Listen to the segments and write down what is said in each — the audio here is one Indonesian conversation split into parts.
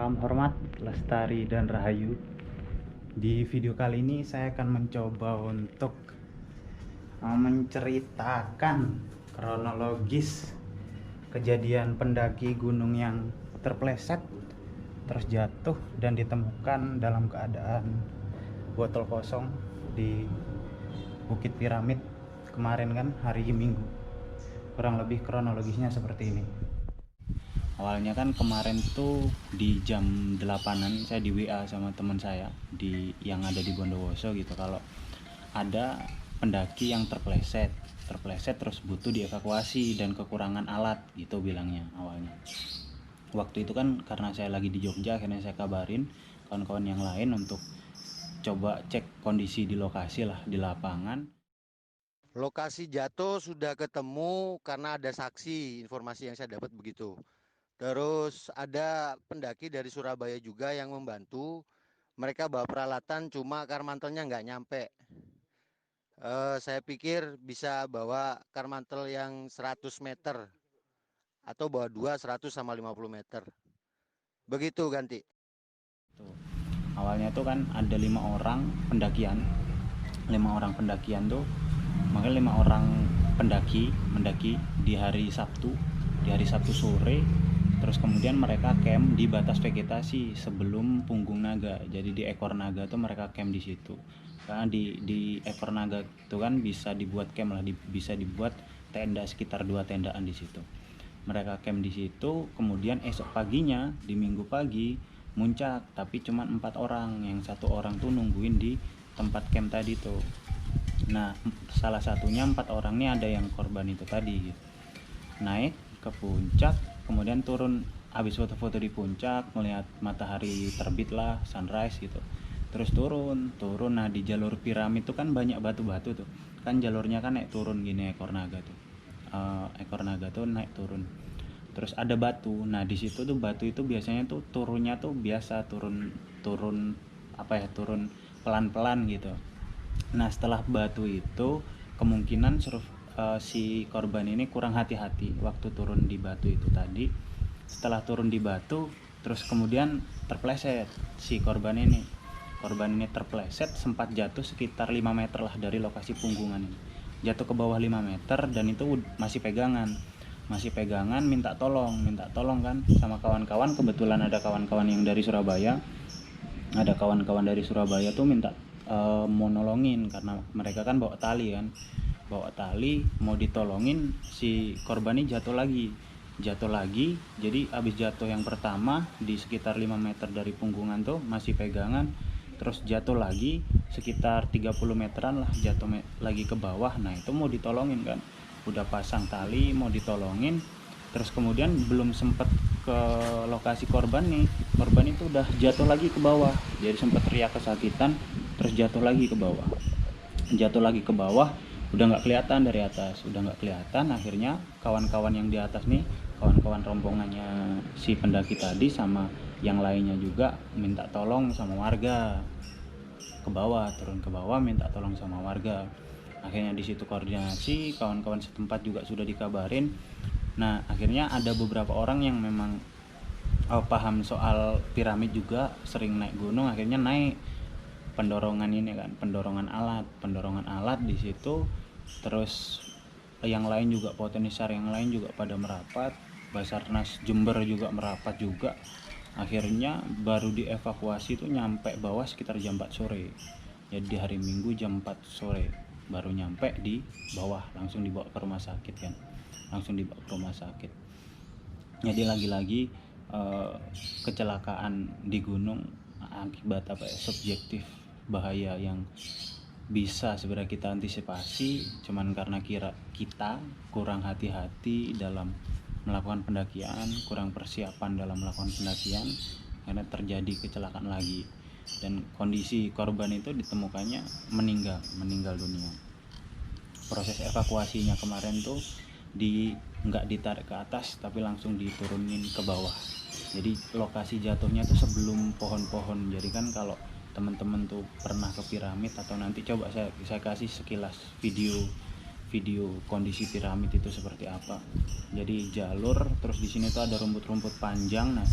Salam hormat, lestari dan rahayu. Di video kali ini saya akan mencoba untuk menceritakan kronologis kejadian pendaki gunung yang terpleset, terus jatuh dan ditemukan dalam keadaan botol kosong di Bukit Piramid kemarin kan, hari Minggu. Kurang lebih kronologisnya seperti ini. Awalnya kan kemarin tuh di jam 8-an saya di WA sama teman saya yang ada di Bondowoso gitu, kalau ada pendaki yang terpleset terus butuh dievakuasi dan kekurangan alat gitu bilangnya awalnya. Waktu itu kan karena saya lagi di Jogja, akhirnya saya kabarin kawan-kawan yang lain untuk coba cek kondisi di lokasi lah, di lapangan. Lokasi jatuh sudah ketemu karena ada saksi, informasi yang saya dapat begitu. Terus ada pendaki dari Surabaya juga yang membantu. Mereka bawa peralatan, cuma karmantelnya nggak nyampe. Saya pikir bisa bawa karmantel yang 100 meter atau bawa 100 sama 50 meter. Begitu ganti. Tuh. Awalnya tuh kan ada 5 orang pendakian tuh, makanya 5 orang mendaki di hari Sabtu sore. Terus kemudian mereka camp di batas vegetasi sebelum Punggung Naga. Jadi di ekor naga tuh mereka camp di situ. Karena di ekor naga itu kan bisa dibuat camp lah, bisa dibuat tenda, sekitar 2 tendaan di situ. Mereka camp di situ, kemudian esok paginya di Minggu pagi muncak, tapi cuma 4 orang. Yang 1 orang tuh nungguin di tempat camp tadi tuh. Nah, salah satunya 4 orang ini ada yang korban itu tadi gitu. Naik ke puncak, kemudian turun, habis foto-foto di puncak, melihat matahari terbit lah, sunrise gitu. Terus turun. Nah, di jalur piramid itu kan banyak batu-batu tuh. Kan jalurnya kan naik turun gini, ekor naga tuh. Ekor naga tuh naik turun. Terus ada batu. Nah, di situ tuh batu itu biasanya tuh turunnya tuh biasa turun turun turun pelan-pelan gitu. Nah, setelah batu itu kemungkinan si korban ini kurang hati-hati waktu turun di batu itu tadi. Setelah turun di batu, terus kemudian terpleset si korban ini. Korban ini terpleset, sempat jatuh sekitar 5 meter lah dari lokasi punggungan ini. Jatuh ke bawah 5 meter dan itu masih pegangan. Minta tolong kan sama kawan-kawan. Kebetulan ada kawan-kawan yang dari Surabaya. Ada kawan-kawan dari Surabaya tuh minta mau nolongin, karena mereka kan bawa tali mau ditolongin. Si korban ini jatuh lagi. Jadi abis jatuh yang pertama di sekitar 5 meter dari punggungan tuh masih pegangan, terus jatuh lagi sekitar 30 meteran lah, jatuh lagi ke bawah. Nah, itu mau ditolongin kan, udah pasang tali mau ditolongin. Terus kemudian belum sempet ke lokasi korban itu udah jatuh lagi ke bawah. Jadi sempat teriak kesakitan, terus jatuh lagi ke bawah. Udah nggak kelihatan dari atas, akhirnya kawan-kawan yang di atas nih, kawan-kawan rombongannya si pendaki tadi sama yang lainnya juga minta tolong sama warga, turun ke bawah minta tolong sama warga. Akhirnya di situ koordinasi, kawan-kawan setempat juga sudah dikabarin. Nah, akhirnya ada beberapa orang yang memang paham soal piramid juga, sering naik gunung, akhirnya naik pendorongan alat di situ. Terus yang lain juga, potenisar yang lain juga pada merapat, Basarnas Jember juga merapat juga. Akhirnya baru dievakuasi itu nyampe bawah sekitar jam 4 sore. Jadi di hari Minggu jam 4 sore baru nyampe di bawah, langsung dibawa ke rumah sakit. Jadi lagi-lagi kecelakaan di gunung akibat subjektif bahaya yang bisa sebenarnya kita antisipasi, cuman karena kita kurang hati-hati dalam melakukan pendakian, kurang persiapan dalam melakukan pendakian, karena terjadi kecelakaan lagi. Dan kondisi korban itu ditemukannya meninggal dunia. Proses evakuasinya kemarin tuh nggak ditarik ke atas, tapi langsung diturunin ke bawah. Jadi lokasi jatuhnya tuh sebelum pohon-pohon. Jadi kan kalau teman-teman tuh pernah ke piramid, atau nanti coba saya kasih sekilas video kondisi piramid itu seperti apa. Jadi jalur, terus di sini tuh ada rumput-rumput panjang. Nah,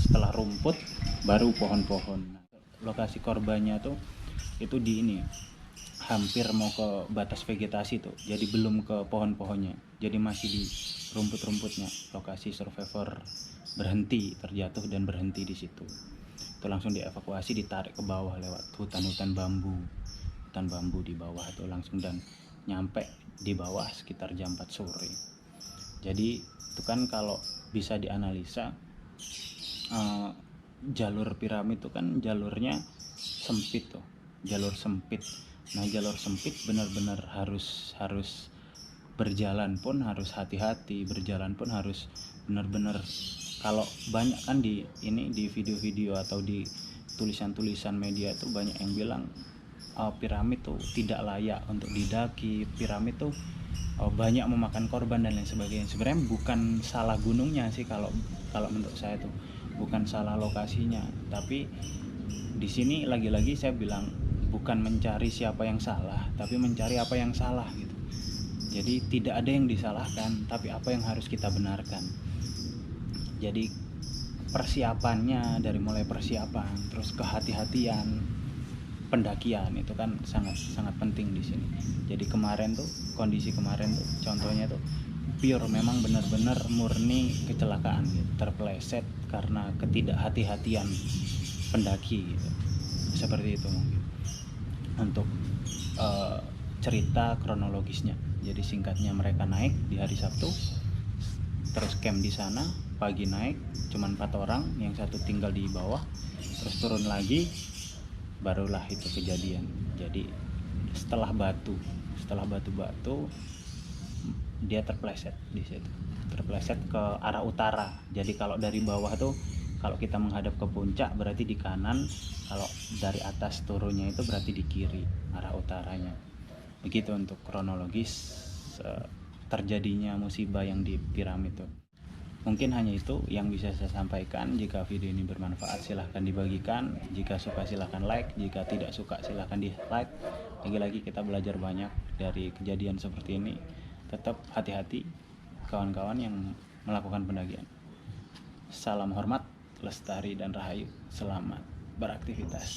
setelah rumput baru pohon-pohon. Nah, lokasi korbannya tuh itu di ini hampir mau ke batas vegetasi tuh, jadi belum ke pohon-pohonnya, jadi masih di rumput-rumputnya. Lokasi survivor berhenti, terjatuh dan berhenti di situ. Itu langsung dievakuasi, ditarik ke bawah lewat hutan-hutan bambu, hutan bambu di bawah itu langsung, dan nyampe di bawah sekitar jam 4 sore. Jadi itu kan kalau bisa dianalisa, jalur piramid itu kan jalurnya sempit tuh, jalur sempit. Nah, jalur sempit benar-benar harus berjalan pun harus hati-hati, berjalan pun harus benar-benar. Kalau banyak kan di video-video atau di tulisan-tulisan media tuh banyak yang bilang piramid tuh tidak layak untuk didaki, piramid tuh banyak memakan korban dan lain sebagainya. Sebenarnya bukan salah gunungnya sih, kalau menurut saya tuh bukan salah lokasinya, tapi di sini lagi-lagi saya bilang bukan mencari siapa yang salah, tapi mencari apa yang salah gitu. Jadi tidak ada yang disalahkan, tapi apa yang harus kita benarkan. Jadi persiapannya, dari mulai persiapan terus kehati-hatian pendakian itu kan sangat penting di sini. Jadi kondisi kemarin tuh contohnya tuh pure memang benar-benar murni kecelakaan gitu, terpleset karena ketidakhati-hatian pendaki gitu. Seperti itu mungkin untuk cerita kronologisnya. Jadi singkatnya, mereka naik di hari Sabtu, terus camp di sana, pagi naik cuman 4 orang, yang satu tinggal di bawah, terus turun lagi, barulah itu kejadian. Jadi setelah batu dia terpleset di situ, terpleset ke arah utara. Jadi kalau dari bawah tuh, kalau kita menghadap ke puncak berarti di kanan, kalau dari atas turunnya itu berarti di kiri, arah utaranya. Begitu untuk kronologis terjadinya musibah yang di piramid itu. Mungkin hanya itu yang bisa saya sampaikan. Jika video ini bermanfaat silahkan dibagikan, jika suka silahkan like, jika tidak suka silahkan dislike. Lagi-lagi kita belajar banyak dari kejadian seperti ini. Tetap hati-hati kawan-kawan yang melakukan pendakian. Salam hormat, lestari dan rahayu. Selamat beraktivitas.